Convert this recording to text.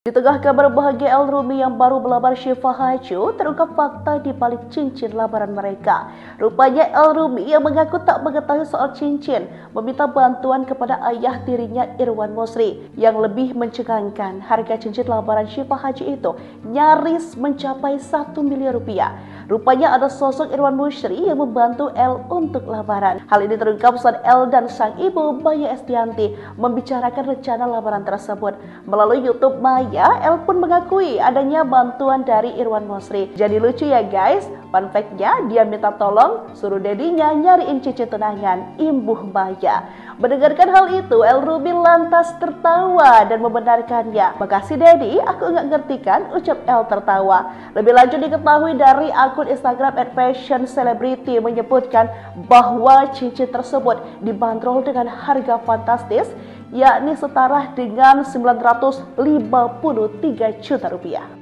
Di tengah kabar bahagia El Rumi yang baru melamar Syifa Haju, terungkap fakta di balik cincin lamaran mereka. Rupanya El Rumi yang mengaku tak mengetahui soal cincin, meminta bantuan kepada ayah tirinya Irwan Mosri. Yang lebih mencengangkan, harga cincin lamaran Syifa Haju itu nyaris mencapai 1 miliar rupiah. Rupanya ada sosok Irwan Mosri yang membantu El untuk lamaran. Hal ini terungkap saat El dan sang ibu Maya Estianti membicarakan rencana lamaran tersebut. Melalui YouTube Maya, El pun mengakui adanya bantuan dari Irwan Mosri. Jadi lucu ya guys, fun fact-nya dia minta tolong suruh dedinya nyariin cincin tunangan imbuh Maya. Mendengarkan hal itu, El Rumi lantas tertawa dan membenarkannya. "Makasih Dedi, aku nggak ngerti kan," ucap El tertawa. Lebih lanjut diketahui dari akun Instagram @fashion_celebrity menyebutkan bahwa cincin tersebut dibanderol dengan harga fantastis, yakni setara dengan 953 juta rupiah.